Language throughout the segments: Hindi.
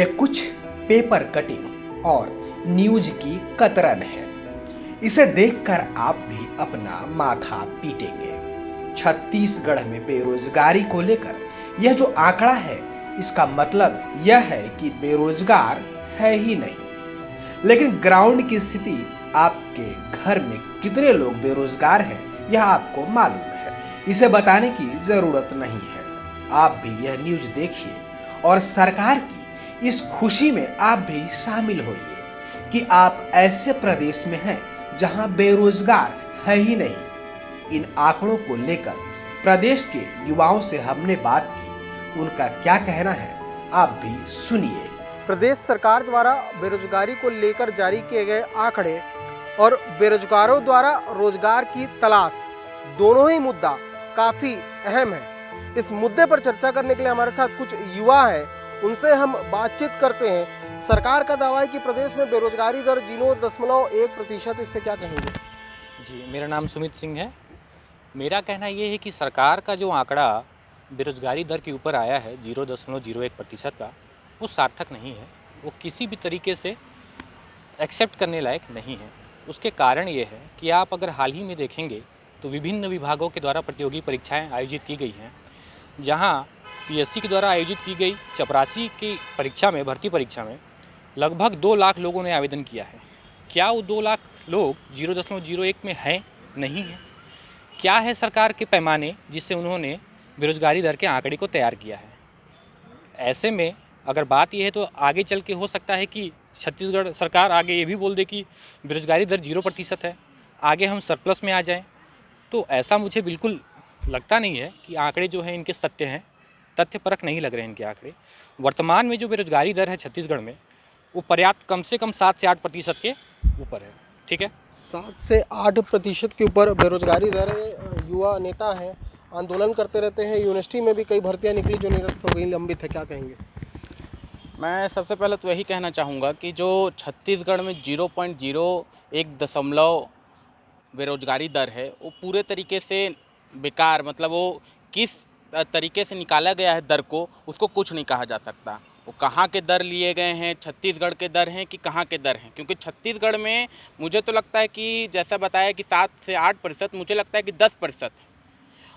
ये कुछ पेपर कटिंग और न्यूज की कतरन है। इसे देखकर आप भी अपना माथा पीटेंगे। छत्तीसगढ़ में बेरोजगारी को लेकर यह जो आंकड़ा है, इसका मतलब यह है कि बेरोजगार है ही नहीं। लेकिन ग्राउंड की स्थिति, आपके घर में कितने लोग बेरोजगार हैं, यह आपको मालूम है। इसे बताने की जरूरत नहीं है। आप भी यह न्यूज देखिए और सरकार की इस खुशी में आप भी शामिल होइए कि आप ऐसे प्रदेश में हैं जहां बेरोजगार है ही नहीं। इन आंकड़ों को लेकर प्रदेश के युवाओं से हमने बात की, उनका क्या कहना है आप भी सुनिए। प्रदेश सरकार द्वारा बेरोजगारी को लेकर जारी किए गए आंकड़े और बेरोजगारों द्वारा रोजगार की तलाश, दोनों ही मुद्दा काफ़ी अहम है। इस मुद्दे पर चर्चा करने के लिए हमारे साथ कुछ युवा हैं, उनसे हम बातचीत करते हैं। सरकार का दावा है कि प्रदेश में बेरोजगारी दर 0.1%, इस पर क्या कहेंगे? जी, मेरा नाम सुमित सिंह है। मेरा कहना ये है कि सरकार का जो आंकड़ा बेरोजगारी दर के ऊपर आया है 0.01% का, वो सार्थक नहीं है। वो किसी भी तरीके से एक्सेप्ट करने लायक नहीं है। उसके कारण ये है कि आप अगर हाल ही में देखेंगे तो विभिन्न विभागों के द्वारा प्रतियोगी परीक्षाएं आयोजित की गई हैं, जहां पीएससी के द्वारा आयोजित की गई चपरासी की परीक्षा में, भर्ती परीक्षा में लगभग 2 लाख लोगों ने आवेदन किया है। क्या वो 2 लाख लोग 0.01 में हैं? नहीं है। क्या है सरकार के पैमाने जिससे उन्होंने बेरोजगारी दर के आंकड़े को तैयार किया है? ऐसे में अगर बात यह है तो आगे चल के हो सकता है कि छत्तीसगढ़ सरकार आगे ये भी बोल दे कि बेरोजगारी दर 0% है, आगे हम सरप्लस में आ जाएं। तो ऐसा मुझे बिल्कुल लगता नहीं है कि आंकड़े जो हैं इनके सत्य हैं, तथ्य परक नहीं लग रहे हैं इनके आंकड़े। वर्तमान में जो बेरोजगारी दर है छत्तीसगढ़ में, वो पर्याप्त कम से कम 7 से 8% के ऊपर है। ठीक है, 7 से 8% के ऊपर बेरोजगारी दर है। युवा नेता हैं, आंदोलन करते रहते हैं। यूनिवर्सिटी में भी कई भर्तियां निकली जो निरस्त हो गई, लंबित है, क्या कहेंगे? मैं सबसे पहले तो यही कहना चाहूँगा कि जो छत्तीसगढ़ में 0.01 बेरोजगारी दर है, वो पूरे तरीके से बेकार, मतलब वो किस तरीके से निकाला गया है दर को, उसको कुछ नहीं कहा जा सकता। वो कहाँ के दर लिए गए हैं, छत्तीसगढ़ के दर हैं कि कहाँ के दर हैं? क्योंकि छत्तीसगढ़ में मुझे तो लगता है कि जैसा बताया कि 7 से 8%, मुझे लगता है कि 10%।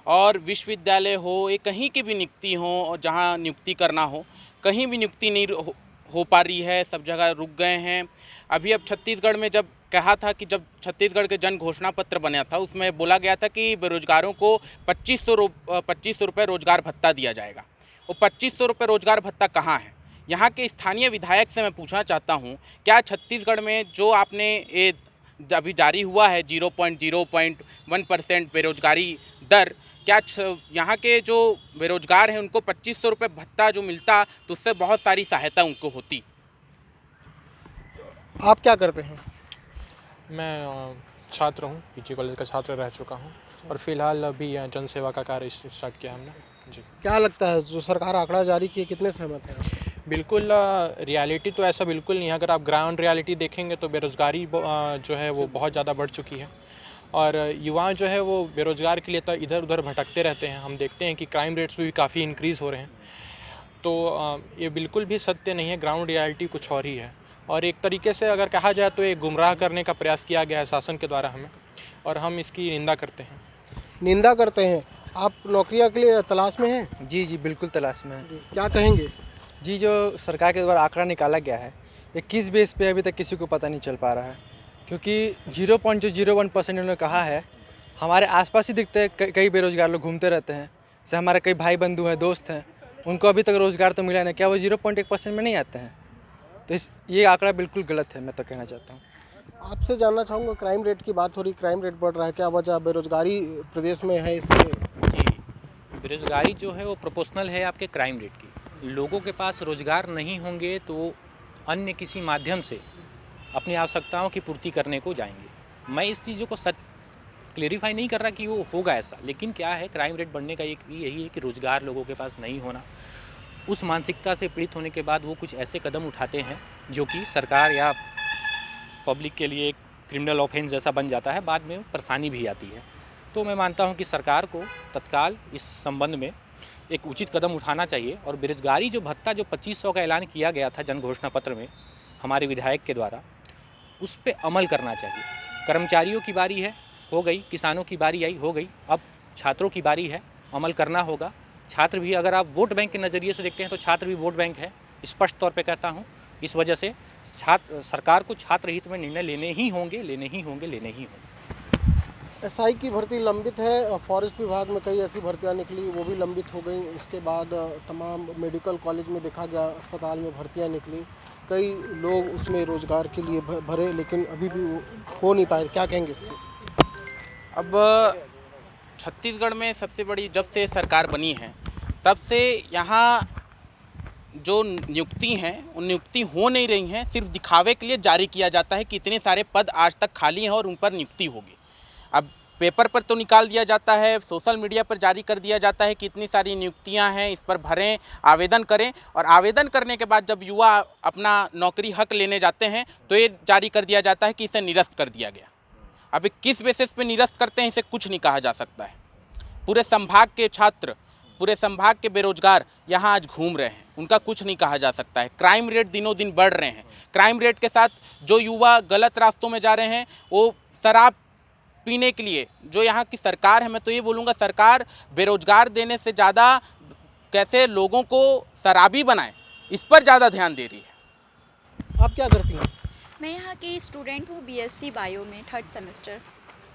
और विश्वविद्यालय हो, ये कहीं की भी नियुक्ति हो, और जहाँ नियुक्ति करना हो, कहीं भी नियुक्ति नहीं हो पा रही है, सब जगह रुक गए हैं। अभी अब छत्तीसगढ़ में जब कहा था कि जब छत्तीसगढ़ के जन घोषणा पत्र बना था, उसमें बोला गया था कि बेरोजगारों को 2500 रुपये रोजगार भत्ता दिया जाएगा। वो 2500 रुपये रोजगार भत्ता कहाँ है? यहाँ के स्थानीय विधायक से मैं पूछना चाहता हूँ, क्या छत्तीसगढ़ में जो आपने ये अभी जारी हुआ है 0.1% बेरोजगारी दर, क्या यहाँ के जो बेरोजगार हैं उनको 2500 रुपये भत्ता जो मिलता, तो उससे बहुत सारी सहायता उनको होती। आप क्या करते हैं? मैं छात्र हूँ, पीजी कॉलेज का छात्र रह चुका हूँ और फिलहाल अभी जनसेवा का कार्य स्टार्ट किया हमने। जी, क्या लगता है जो सरकार आंकड़ा जारी किए, कितने सहमत हैं? बिल्कुल रियलिटी तो ऐसा बिल्कुल नहीं है। अगर आप ग्राउंड रियलिटी देखेंगे तो बेरोज़गारी जो है वो बहुत ज़्यादा बढ़ चुकी है और युवा जो है वो बेरोज़गार के लिए तो इधर उधर भटकते रहते हैं। हम देखते हैं कि क्राइम रेट्स भी काफ़ी इंक्रीज़ हो रहे हैं। तो ये बिल्कुल भी सत्य नहीं है, ग्राउंड रियलिटी कुछ और ही है। और एक तरीके से अगर कहा जाए तो ये गुमराह करने का प्रयास किया गया है शासन के द्वारा हमें, और हम इसकी निंदा करते हैं। निंदा करते हैं। आप नौकरियां के लिए तलाश में हैं? जी बिल्कुल तलाश में है। क्या कहेंगे? जी, जो सरकार के द्वारा आंकड़ा निकाला गया है, ये किस बेस पे अभी तक किसी को पता नहीं चल पा रहा है, क्योंकि 0.01% उन्होंने कहा है। हमारे आसपास ही दिखते हैं कई बेरोजगार लोग घूमते रहते हैं। जैसे हमारे कई भाई बंधु हैं, दोस्त हैं, उनको अभी तक रोज़गार तो मिला नहीं। क्या वो 0.1% में नहीं आते हैं? तो ये आंकड़ा बिल्कुल गलत है, मैं तो कहना चाहता हूँ। आपसे जानना चाहूँगा, क्राइम रेट की बात हो रही, क्राइम रेट बढ़ रहा है, क्या वजह बेरोजगारी प्रदेश में है इसमें? जी, बेरोजगारी जो है वो प्रोपोर्शनल है आपके क्राइम रेट की। लोगों के पास रोजगार नहीं होंगे तो अन्य किसी माध्यम से अपनी आवश्यकताओं की पूर्ति करने को जाएंगे। मैं इस चीज़ों को क्लेरिफाई नहीं कर रहा कि वो होगा ऐसा, लेकिन क्या है, क्राइम रेट बढ़ने का एक यही है कि रोज़गार लोगों के पास नहीं होना। उस मानसिकता से पीड़ित होने के बाद वो कुछ ऐसे कदम उठाते हैं जो कि सरकार या पब्लिक के लिए एक क्रिमिनल ऑफेंस जैसा बन जाता है, बाद में परेशानी भी आती है। तो मैं मानता हूं कि सरकार को तत्काल इस संबंध में एक उचित कदम उठाना चाहिए और बेरोजगारी जो भत्ता जो 2500 का ऐलान किया गया था जन घोषणा पत्र में हमारे विधायक के द्वारा, उस पर अमल करना चाहिए। कर्मचारियों की बारी है, हो गई, किसानों की बारी आई, हो गई, अब छात्रों की बारी है, अमल करना होगा। छात्र भी, अगर आप वोट बैंक के नज़रिए से देखते हैं तो छात्र भी वोट बैंक है, स्पष्ट तौर पे कहता हूँ। इस वजह से सरकार को छात्र हित में निर्णय लेने ही होंगे। एसआई की भर्ती लंबित है, फॉरेस्ट विभाग में कई ऐसी भर्तियां निकली वो भी लंबित हो गई। उसके बाद तमाम मेडिकल कॉलेज में देखा गया, अस्पताल में भर्तियां निकली, कई लोग उसमें रोजगार के लिए भरे, लेकिन अभी भी वो हो नहीं पाए। क्या कहेंगे इस पर? अब छत्तीसगढ़ में सबसे बड़ी, जब से सरकार बनी है तब से यहाँ जो नियुक्ति हैं उन नियुक्ति हो नहीं रही हैं, सिर्फ दिखावे के लिए जारी किया जाता है कि इतने सारे पद आज तक खाली हैं और उन पर नियुक्ति होगी। अब पेपर पर तो निकाल दिया जाता है, सोशल मीडिया पर जारी कर दिया जाता है कि इतनी सारी नियुक्तियां हैं, इस पर भरें, आवेदन करें, और आवेदन करने के बाद जब युवा अपना नौकरी हक लेने जाते हैं तो ये जारी कर दिया जाता है कि इसे निरस्त कर दिया गया। अब किस बेसिस पे निरस्त करते हैं इसे कुछ नहीं कहा जा सकता है। पूरे संभाग के छात्र, पूरे संभाग के बेरोजगार यहाँ आज घूम रहे हैं, उनका कुछ नहीं कहा जा सकता है। क्राइम रेट दिनों दिन बढ़ रहे हैं। क्राइम रेट के साथ जो युवा गलत रास्तों में जा रहे हैं, वो शराब पीने के लिए, जो यहाँ की सरकार है, मैं तो ये बोलूँगा सरकार बेरोजगार देने से ज़्यादा कैसे लोगों को शराबी बनाए, इस पर ज़्यादा ध्यान दे रही है। आप क्या करती हैं? मैं यहाँ की स्टूडेंट हूँ, बीएससी बायो में 3rd सेमेस्टर।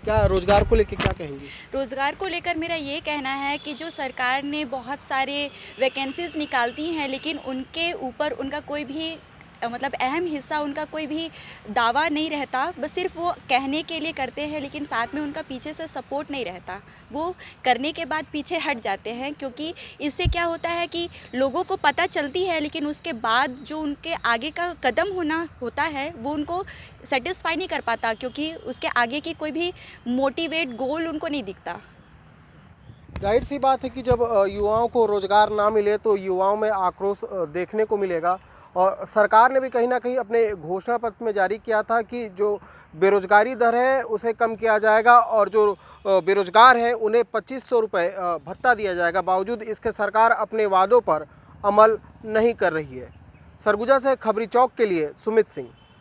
क्या रोजगार को लेकर क्या कहेंगी? रोज़गार को लेकर मेरा ये कहना है कि जो सरकार ने बहुत सारे वैकेंसीज़ निकालती हैं, लेकिन उनके ऊपर उनका कोई भी मतलब अहम हिस्सा, उनका कोई भी दावा नहीं रहता। बस सिर्फ वो कहने के लिए करते हैं, लेकिन साथ में उनका पीछे से सपोर्ट नहीं रहता। वो करने के बाद पीछे हट जाते हैं, क्योंकि इससे क्या होता है कि लोगों को पता चलती है, लेकिन उसके बाद जो उनके आगे का कदम होता है वो उनको सेटिस्फाई नहीं कर पाता, क्योंकि उसके आगे की कोई भी मोटिवेट गोल उनको नहीं दिखता। जाहिर सी बात है कि जब युवाओं को रोजगार ना मिले तो युवाओं में आक्रोश देखने को मिलेगा। और सरकार ने भी कहीं ना कहीं अपने घोषणा पत्र में जारी किया था कि जो बेरोजगारी दर है उसे कम किया जाएगा और जो बेरोजगार हैं उन्हें 2500 रुपये भत्ता दिया जाएगा। बावजूद इसके सरकार अपने वादों पर अमल नहीं कर रही है। सरगुजा से खबरी चौक के लिए सुमित सिंह।